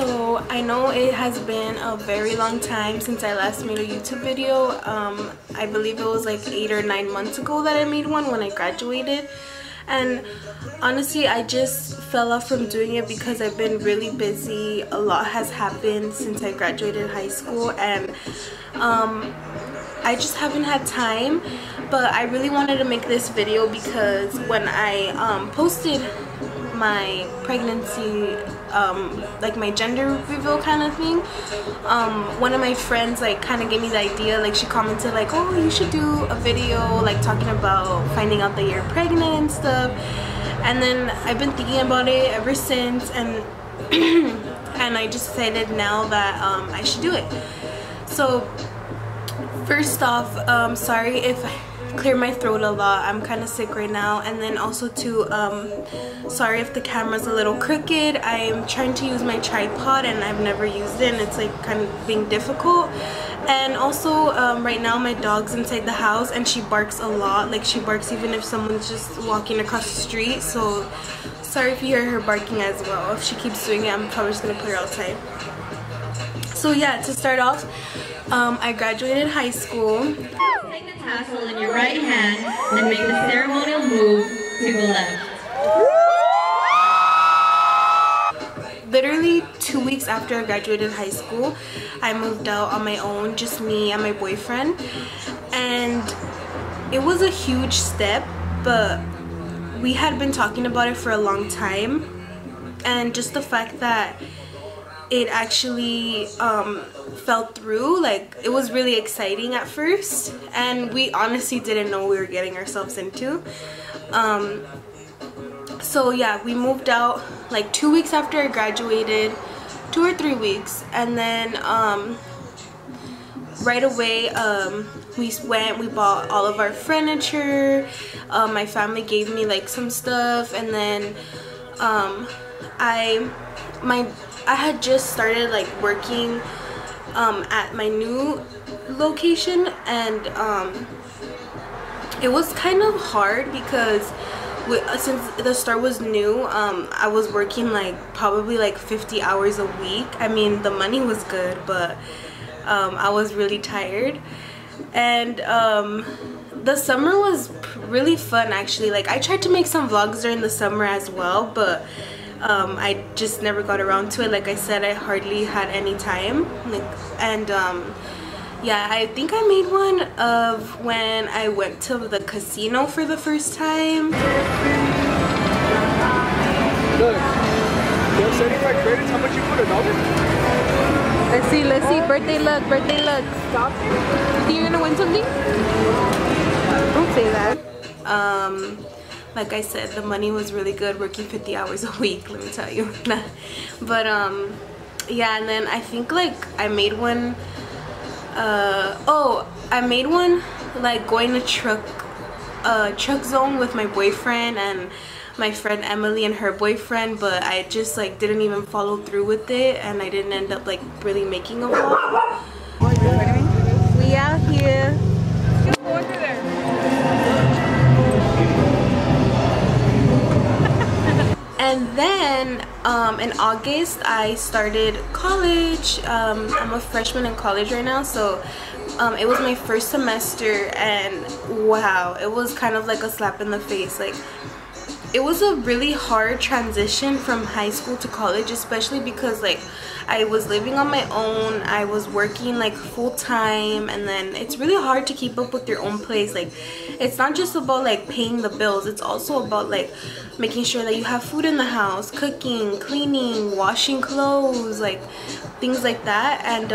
So I know it has been a very long time since I last made a YouTube video. I believe it was like 8 or 9 months ago that I made one when I graduated. And honestly, I just fell off from doing it because I've been really busy. A lot has happened since I graduated high school, and I just haven't had time. But I really wanted to make this video because when I posted my pregnancy, like my gender reveal kind of thing, one of my friends like kind of gave me the idea. Like, she commented like, oh, you should do a video like talking about finding out that you're pregnant and stuff. And then I've been thinking about it ever since, and and I just decided now that I should do it. So first off, sorry if I clear my throat a lot. I'm kind of sick right now. And then also too, sorry if the camera's a little crooked. I'm trying to use my tripod and I've never used it, and it's like kind of being difficult. And also right now my dog's inside the house and she barks a lot. Like, she barks even if someone's just walking across the street. So sorry if you hear her barking as well. If she keeps doing it, I'm probably just gonna put her outside. So yeah, to start off, I graduated high school. Take the tassel in your right hand and make the ceremonial move to the left. Literally 2 weeks after I graduated high school, I moved out on my own, just me and my boyfriend. And it was a huge step, but we had been talking about it for a long time. And just the fact that it actually fell through, like, it was really exciting at first, and we honestly didn't know what we were getting ourselves into. So yeah, we moved out like 2 weeks after I graduated, 2 or 3 weeks, and then right away we bought all of our furniture. My family gave me like some stuff, and then I had just started like working at my new location, and it was kind of hard because since the store was new, I was working like probably like 50 hours a week. I mean, the money was good, but I was really tired. And the summer was really fun actually. Like, I tried to make some vlogs during the summer as well, but I just never got around to it. Like I said, I hardly had any time. Like, and yeah, I think I made one of when I went to the casino for the first time. Look, you have 75 credits. How much you put? $1? Let's see. Birthday luck. Stop. You think you're gonna win something? Don't say that. Like I said, the money was really good working 50 hours a week, let me tell you. But yeah, and then I think like I made one, I made one like going to truck zone with my boyfriend and my friend Emily and her boyfriend, but I just like didn't even follow through with it, and I didn't end up like really making a vlog. We out here. And then in August I started college. I'm a freshman in college right now, so it was my first semester, and wow, it was kind of like a slap in the face. Like, it was a really hard transition from high school to college, especially because like I was living on my own, I was working like full-time, and then it's really hard to keep up with your own place. Like, it's not just about like paying the bills, it's also about like making sure that you have food in the house, cooking, cleaning, washing clothes, like things like that. And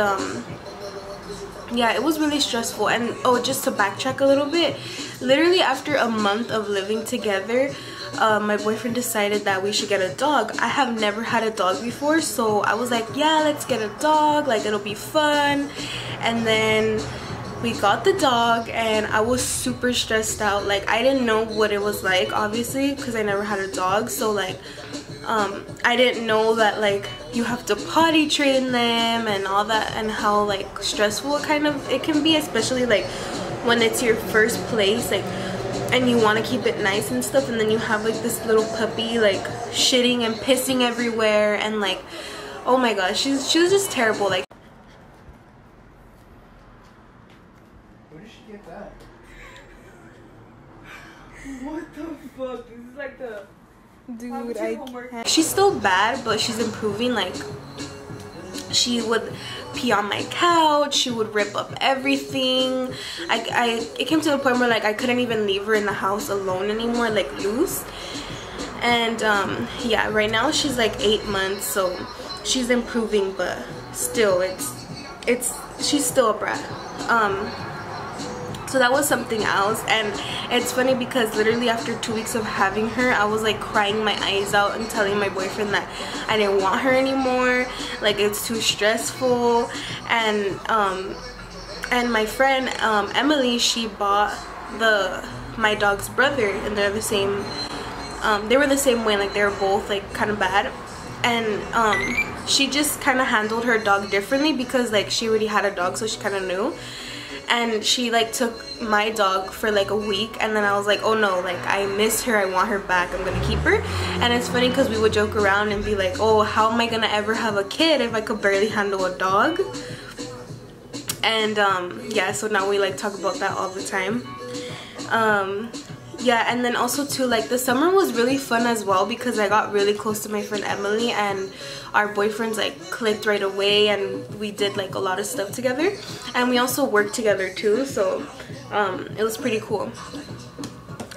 yeah, it was really stressful. And oh, just to backtrack a little bit, literally after a month of living together, my boyfriend decided that we should get a dog. I have never had a dog before, so I was like, yeah, let's get a dog, like it'll be fun. And then we got the dog, and I was super stressed out. Like, I didn't know what it was like, obviously, because I never had a dog. So like I didn't know that like you have to potty train them and all that, and how like stressful it can be, especially like when it's your first place, like, and you want to keep it nice and stuff, and then you have like this little puppy like shitting and pissing everywhere, and like oh my gosh, she was just terrible. Like, where did she get that? What the fuck? This is like the dude, I can't. She's still bad, but she's improving. Like, she would pee on my couch, she would rip up everything. It came to the point where like I couldn't even leave her in the house alone anymore, like loose. And yeah, right now she's like 8 months, so she's improving, but still she's still a brat. So that was something else. And it's funny because literally after 2 weeks of having her, I was like crying my eyes out and telling my boyfriend that I didn't want her anymore, like it's too stressful. And my friend Emily, she bought my dog's brother, and they're the same, they were the same way, like they were both like kind of bad. And she just kind of handled her dog differently because like she already had a dog, so she kind of knew. And she like took my dog for like a week, and then I was like, oh no, like I miss her, I want her back, I'm gonna keep her. And it's funny because we would joke around and be like, oh, how am I gonna ever have a kid if I could barely handle a dog? And yeah, so now we like talk about that all the time. Yeah, and then also too, like the summer was really fun as well because I got really close to my friend Emily, and our boyfriends like clicked right away, and we did like a lot of stuff together, and we also worked together too, so it was pretty cool.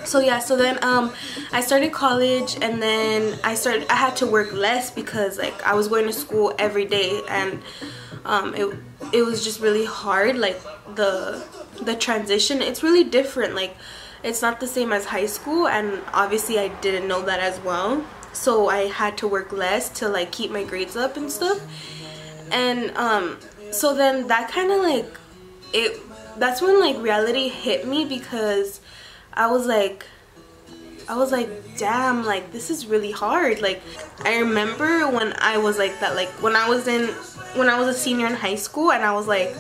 So yeah, so then I started college, and then I had to work less because like I was going to school every day, and it was just really hard. Like the transition, it's really different. Like it's not the same as high school, and obviously I didn't know that as well, so I had to work less to like keep my grades up and stuff. And so then that kind of like that's when like reality hit me, because I was like damn, like this is really hard. Like I remember when I was like that, like when I was a senior in high school, and I was like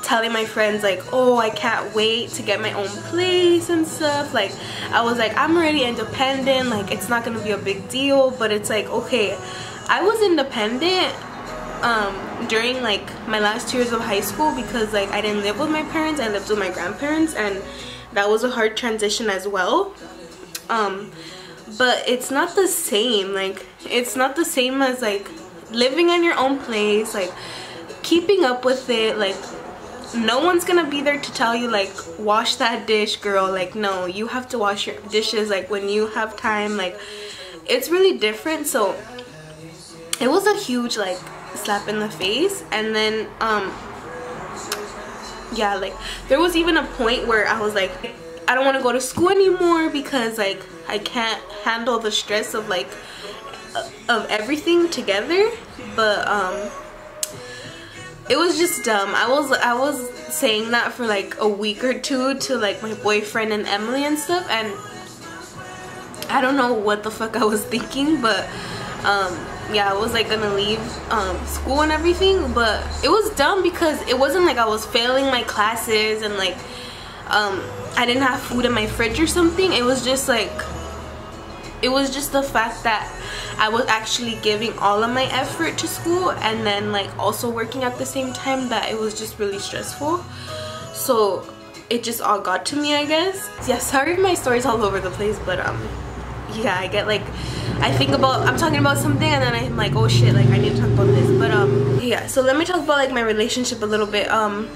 telling my friends like, oh, I can't wait to get my own place and stuff. Like I was like, I'm already independent, like it's not gonna be a big deal. But it's like, okay, I was independent during like my last 2 years of high school because like I didn't live with my parents, I lived with my grandparents, and that was a hard transition as well. But it's not the same. Like it's not the same as like living in your own place, like keeping up with it. Like no one's gonna be there to tell you like, wash that dish, girl. Like no, you have to wash your dishes like when you have time. Like it's really different. So it was a huge like slap in the face. And then yeah, like there was even a point where I was like, I don't want to go to school anymore because like I can't handle the stress of like of everything together. But it was just dumb. I was saying that for like a week or two to like my boyfriend and Emily and stuff, and I don't know what the fuck I was thinking. But yeah, I was like gonna leave school and everything, but it was dumb because it wasn't like I was failing my classes and like I didn't have food in my fridge or something. It was just like, it was just the fact that I was actually giving all of my effort to school and then like also working at the same time, that it was just really stressful. So it just all got to me, I guess. Yeah, sorry if my story's all over the place, but yeah, I get like, I'm talking about something and then I'm like, oh shit, like I need to talk about this. But yeah, so let me talk about like my relationship a little bit.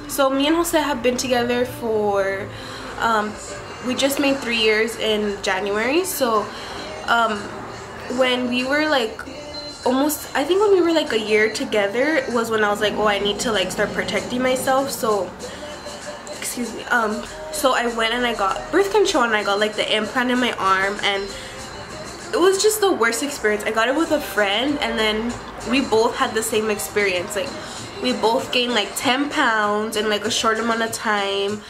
So me and Jose have been together for we just made 3 years in January. So when we were like almost, I think when we were like a year together was when I was like, oh, I need to like start protecting myself. So excuse me, so I went and I got birth control, and I got like the implant in my arm, and it was just the worst experience. I got it with a friend, and then we both had the same experience. Like we both gained like 10 pounds in like a short amount of time.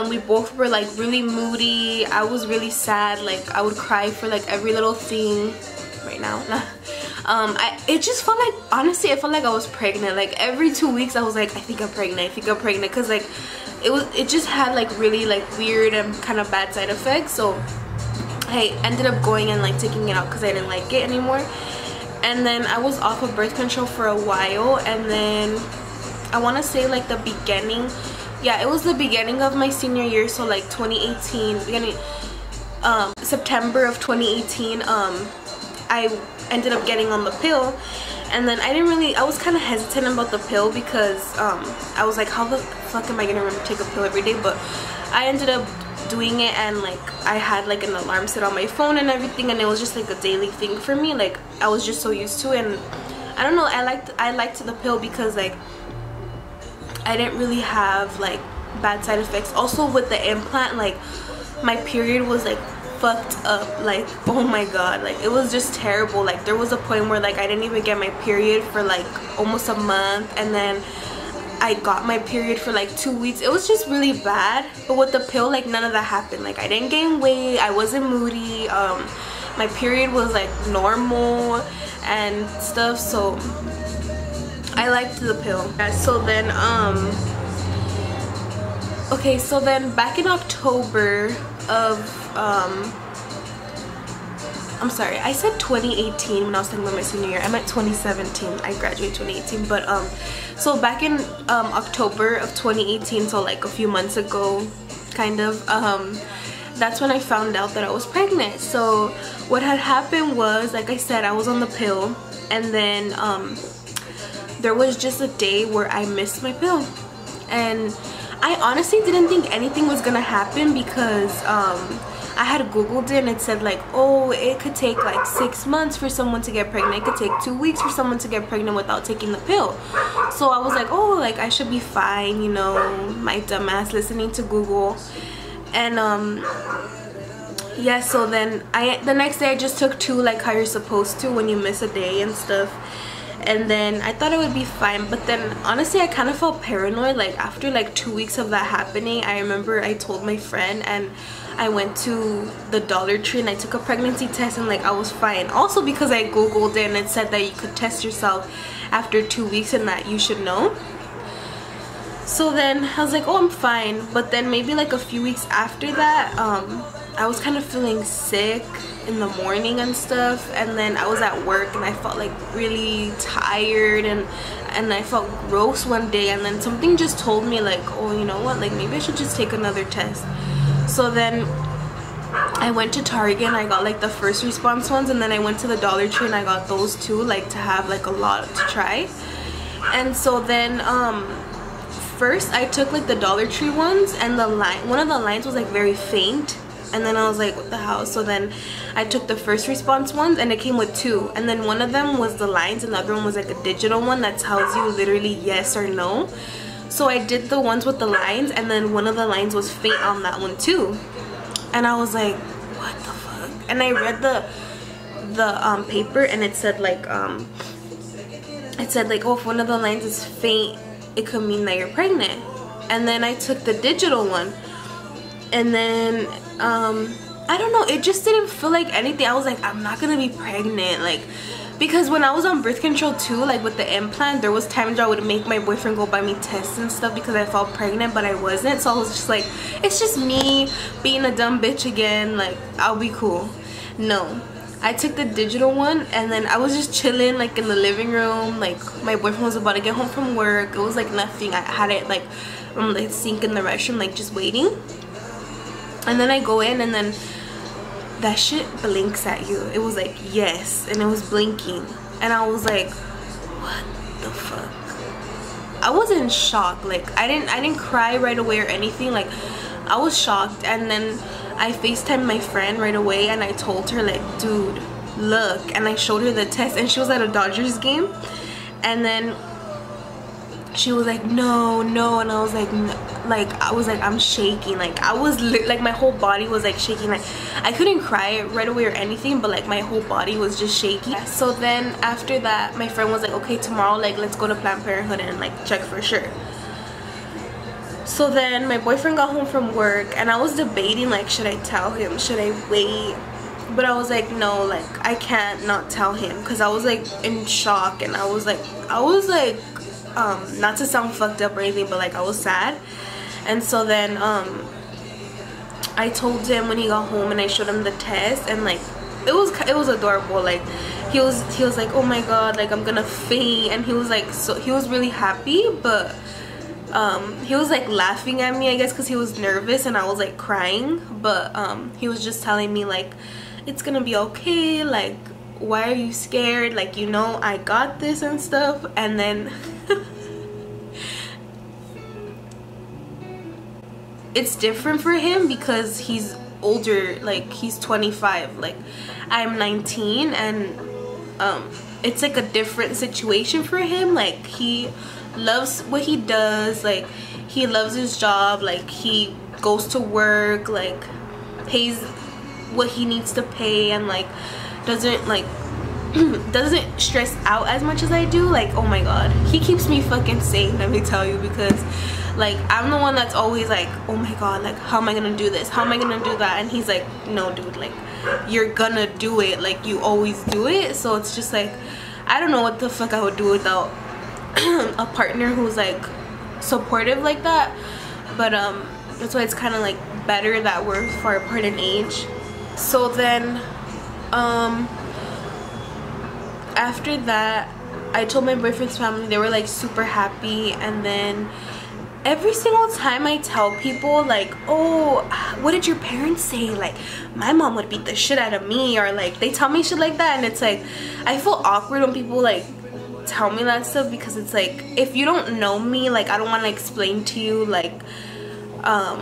We both were like really moody. I was really sad. Like I would cry for like every little thing. Right now, it just felt like, honestly, it felt like I was pregnant. Like every 2 weeks I was like, I think I'm pregnant, because like it just had like really like weird and kind of bad side effects. So I ended up going and like taking it out because I didn't like it anymore. And then I was off of birth control for a while, and then I want to say like the beginning, yeah, it was the beginning of my senior year, so like 2018, beginning September of 2018, I ended up getting on the pill. And then I was kind of hesitant about the pill because I was like, how the fuck am I gonna remember to take a pill every day? But I ended up doing it, and like I had like an alarm set on my phone and everything, and it was just like a daily thing for me. Like I was just so used to it, and I don't know, I liked the pill because like I didn't really have like bad side effects. Also with the implant, like my period was like fucked up, like oh my god, like it was just terrible. Like there was a point where like I didn't even get my period for like almost a month, and then I got my period for like 2 weeks. It was just really bad. But with the pill, like none of that happened. Like I didn't gain weight, I wasn't moody, my period was like normal and stuff, so I liked the pill. Yeah, so then okay, so then back in October of I'm sorry, I said 2018 when I was talking about my senior year. I meant 2017. I graduated 2018. But so back in October of 2018, so like a few months ago, kind of, that's when I found out that I was pregnant. So what had happened was, like I said, I was on the pill, and then there was just a day where I missed my pill, and I honestly didn't think anything was gonna happen because I had googled it, and it said like, oh, it could take like 6 months for someone to get pregnant, it could take 2 weeks for someone to get pregnant without taking the pill. So I was like, oh, like I should be fine, you know, my dumb ass listening to Google. And yeah, so then the next day I just took 2, like how you're supposed to when you miss a day and stuff. And then I thought it would be fine, but then honestly I kind of felt paranoid. Like after like 2 weeks of that happening, I remember I told my friend, and I went to the Dollar Tree and I took a pregnancy test, and like I was fine. Also because I googled it and it said that you could test yourself after 2 weeks and that you should know. So then I was like, oh, I'm fine. But then maybe like a few weeks after that, I was kind of feeling sick in the morning and stuff, and then I was at work and I felt like really tired, and I felt gross one day, and then something just told me like, oh, you know what, like maybe I should just take another test. So then I went to Target and I got like the first response ones, and then I went to the Dollar Tree and I got those too, like to have like a lot to try. And so then first I took like the Dollar Tree ones, and one of the lines was like very faint. And then I was like, what the hell? So then I took the first response ones, and it came with 2. And then one of them was the lines, and the other one was like a digital one that tells you literally yes or no. So I did the ones with the lines, and then one of the lines was faint on that one too. And I was like, what the fuck? And I read the paper, and it said like, oh, if one of the lines is faint, it could mean that you're pregnant. And then I took the digital one, and then I don't know, it just didn't feel like anything. I was like, I'm not gonna be pregnant, like, because when I was on birth control too, like with the implant, there was times where I would make my boyfriend go buy me tests and stuff because I felt pregnant, but I wasn't. So I was just like, it's just me being a dumb bitch again, like I'll be cool. No, I took the digital one, and then I was just chilling like in the living room. Like my boyfriend was about to get home from work. It was like nothing. I had it like on the sink in the restroom, like just waiting. And then I go in, and then that shit blinks at you. It was like yes, and it was blinking, and I was like, what the fuck? I was in shock. Like I didn't cry right away or anything. Like I was shocked. And then I FaceTimed my friend right away, and I told her like, dude, look. And I showed her the test, and she was at a Dodgers game, and then she was like, no, and I was like, I'm shaking. Like I was like my whole body was like shaking. Like I couldn't cry right away or anything, but like my whole body was just shaky. So then after that, my friend was like, okay, tomorrow like let's go to Planned Parenthood and like check for sure. So then my boyfriend got home from work, and I was debating like, should I tell him, should I wait? But I was like, no, like I can't not tell him, because I was like in shock, and I was like not to sound fucked up or anything, but like I was sad. And so then I told him when he got home, and I showed him the test, and like it was adorable. Like he was like, oh my god, like I'm gonna faint. And he was like, so he was really happy, but he was like laughing at me, I guess, because he was nervous and I was like crying. But he was just telling me like, it's gonna be okay, like why are you scared, like, you know, I got this and stuff. And then it's different for him because he's older, like he's 25, like I'm 19, and it's like a different situation for him. Like he loves what he does, like he loves his job, like he goes to work, like pays what he needs to pay, and like doesn't like doesn't stress out as much as I do. Like, oh my god, he keeps me fucking sane, let me tell you, because like I'm the one that's always like, oh my god, like how am I gonna do this, how am I gonna do that? And he's like, no dude, like you're gonna do it, like you always do it. So it's just like, I don't know what the fuck I would do without a partner who's like supportive like that. But that's why it's kind of like better that we're far apart in age. So then after that, I told my boyfriend's family. They were like super happy. And then every single time I tell people like, oh, what did your parents say, like my mom would beat the shit out of me, or like they tell me shit like that, and it's like I feel awkward when people like tell me that stuff, because it's like, if you don't know me, like I don't want to explain to you like I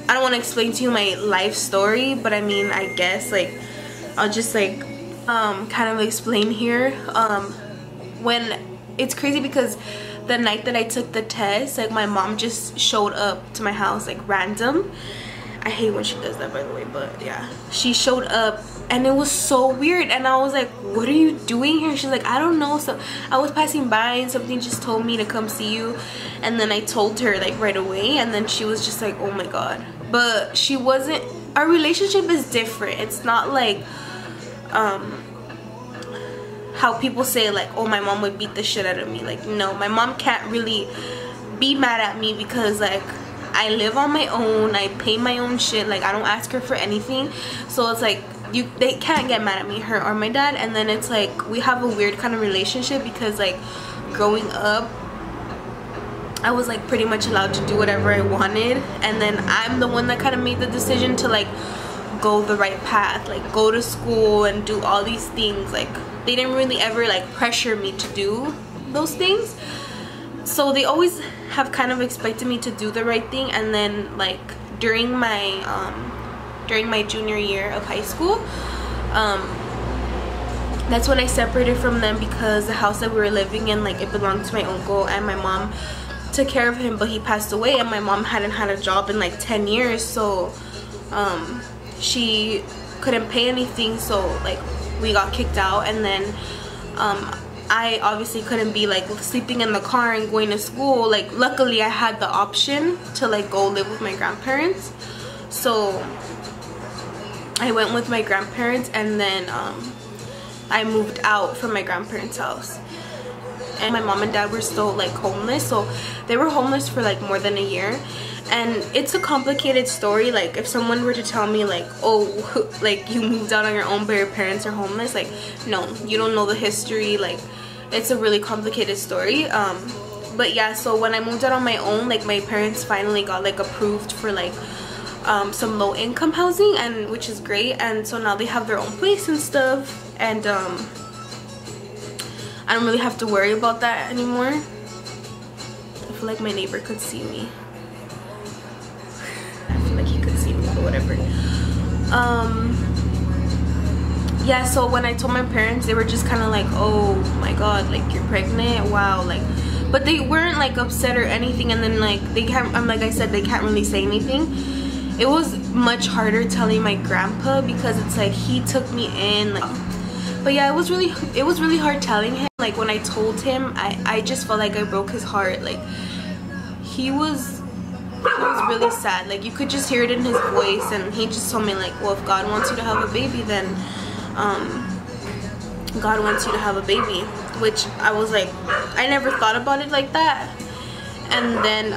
don't want to explain to you my life story. But I mean, I guess like I'll just like kind of explain here. When it's crazy because the night that I took the test, like my mom just showed up to my house like random. I hate when she does that, by the way, but yeah, she showed up and it was so weird. And I was like, what are you doing here? She's like, I don't know, so I was passing by and something just told me to come see you. And then I told her like right away, and then she was just like, oh my god. But she wasn't, our relationship is different. It's not like how people say like, oh, my mom would beat the shit out of me. Like, no, my mom can't really be mad at me because like I live on my own, I pay my own shit, like I don't ask her for anything. So it's like they can't get mad at me, her or my dad. And then it's like we have a weird kind of relationship because like growing up I was like pretty much allowed to do whatever I wanted, and then I'm the one that kind of made the decision to like go the right path, like go to school and do all these things. Like they didn't really ever like pressure me to do those things, so they always have kind of expected me to do the right thing. And then like during my junior year of high school, that's when I separated from them, because the house that we were living in, like it belonged to my uncle, and my mom took care of him, but he passed away, and my mom hadn't had a job in like 10 years, so she couldn't pay anything, so like we got kicked out. And then I obviously couldn't be like sleeping in the car and going to school. Like luckily I had the option to like go live with my grandparents, so I went with my grandparents. And then I moved out from my grandparents' house, and my mom and dad were still like homeless. So they were homeless for like more than a year. And it's a complicated story. Like if someone were to tell me like, oh, like you moved out on your own but your parents are homeless, like no, you don't know the history. Like it's a really complicated story. But yeah, so when I moved out on my own, like my parents finally got like approved for like some low income housing, and which is great. And so now they have their own place and stuff, and I don't really have to worry about that anymore. I feel like my neighbor could see me. Like he could see me, but whatever. Yeah, so when I told my parents, they were just kind of like, oh my god, like you're pregnant, wow. Like, but they weren't like upset or anything. And then like they can't, like I said, they can't really say anything. It was much harder telling my grandpa, because it's like he took me in, like, but yeah, it was really hard telling him. Like when I told him, I just felt like I broke his heart. Like he was really sad. Like you could just hear it in his voice. And he just told me like, well, if God wants you to have a baby, then God wants you to have a baby. Which I was like, I never thought about it like that. And then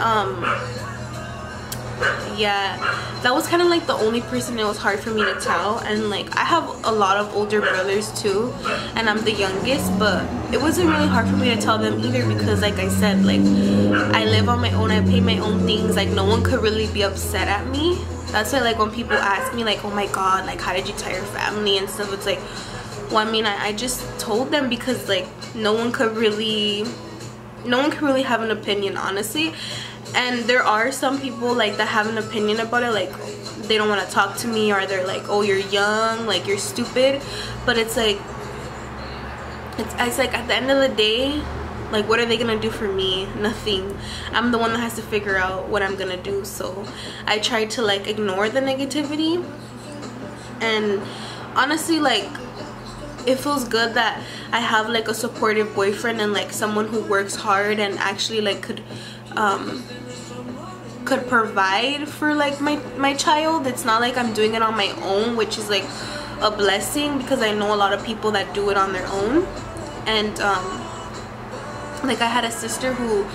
yeah, that was kind of like the only person it was hard for me to tell. And like I have a lot of older brothers too, and I'm the youngest, but it wasn't really hard for me to tell them either, because like I said, like I live on my own, I pay my own things, like no one could really be upset at me. That's why like when people ask me like, oh my god, like how did you tell your family and stuff, it's like, well, I mean, I just told them, because like no one could really have an opinion, honestly. And there are some people like that have an opinion about it, like they don't want to talk to me, or they're like, oh, you're young, like you're stupid. But it's like at the end of the day, like what are they gonna do for me? Nothing. I'm the one that has to figure out what I'm gonna do. So I try to like ignore the negativity, and honestly, like it feels good that I have like a supportive boyfriend, and like someone who works hard and actually like could provide for like my child. It's not like I'm doing it on my own, which is like a blessing, because I know a lot of people that do it on their own. And like I had a sister who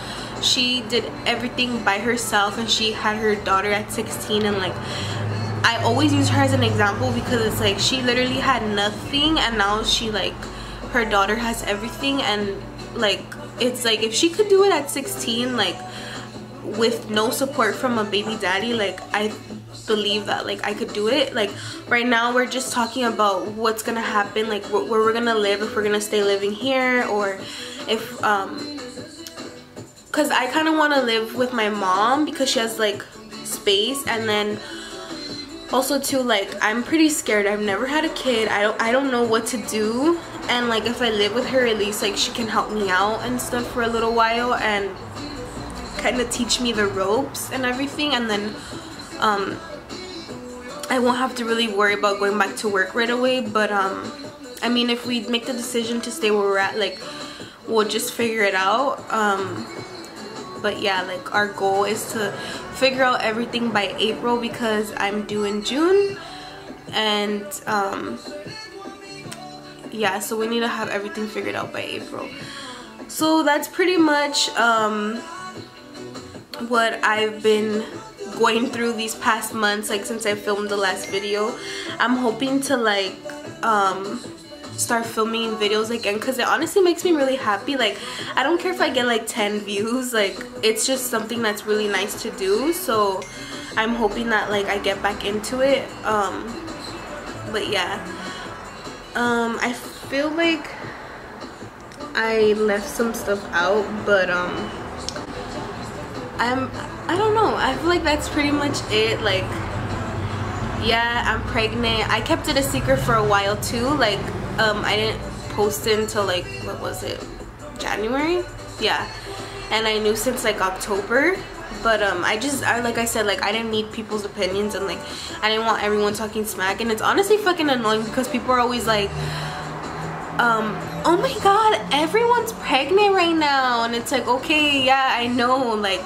she did everything by herself, and she had her daughter at 16, and like I always use her as an example, because it's like she literally had nothing, and now she like her daughter has everything. And like it's like if she could do it at 16, like with no support from a baby daddy, like I believe that like I could do it. Like right now we're just talking about what's gonna happen, like where we're gonna live, if we're gonna stay living here, or if because I kind of want to live with my mom, because she has like space. And then also too, like I'm pretty scared. I've never had a kid. I don't know what to do, and like if I live with her, at least like she can help me out and stuff for a little while, and kind of teach me the ropes and everything. And then I won't have to really worry about going back to work right away. But I mean, if we make the decision to stay where we're at, like we'll just figure it out. But yeah, like our goal is to figure out everything by April, because I'm due in June. And yeah, so we need to have everything figured out by April. So that's pretty much what I've been going through these past months, like since I filmed the last video. I'm hoping to like start filming videos again, because it honestly makes me really happy. Like I don't care if I get like 10 views, like it's just something that's really nice to do. So I'm hoping that like I get back into it. But yeah, I feel like I left some stuff out, but I don't know, I feel like that's pretty much it. Like yeah, I'm pregnant. I kept it a secret for a while too. Like I didn't post it until like, what was it, January? Yeah, and I knew since like October. But like I said, like I didn't need people's opinions, and like I didn't want everyone talking smack. And it's honestly fucking annoying, because people are always like oh my god, everyone's pregnant right now. And it's like, okay, yeah, I know, like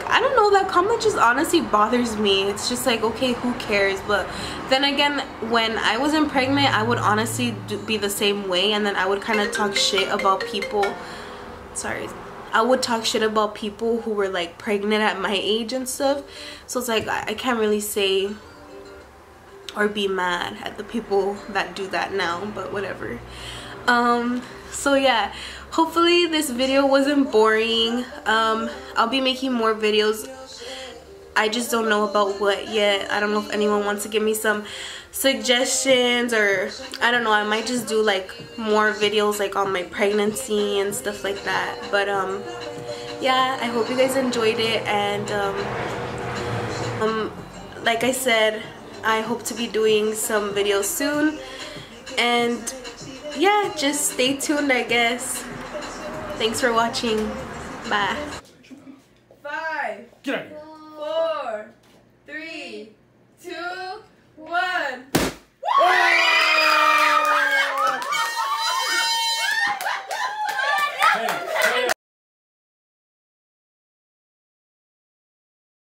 I don't know, that comment just honestly bothers me. It's just like, okay, who cares? But then again, when I wasn't pregnant, I would honestly be the same way, and then I would kind of talk shit about people. I would talk shit about people who were like pregnant at my age and stuff. So it's like I can't really say or be mad at the people that do that now, but whatever. So yeah, hopefully this video wasn't boring. I'll be making more videos. I just don't know about what yet. I don't know if anyone wants to give me some suggestions, or I don't know, I might just do like more videos like on my pregnancy and stuff like that. But yeah, I hope you guys enjoyed it. And like I said, I hope to be doing some videos soon. And yeah, just stay tuned, I guess. Thanks for watching. Bye. 5. Get out of here.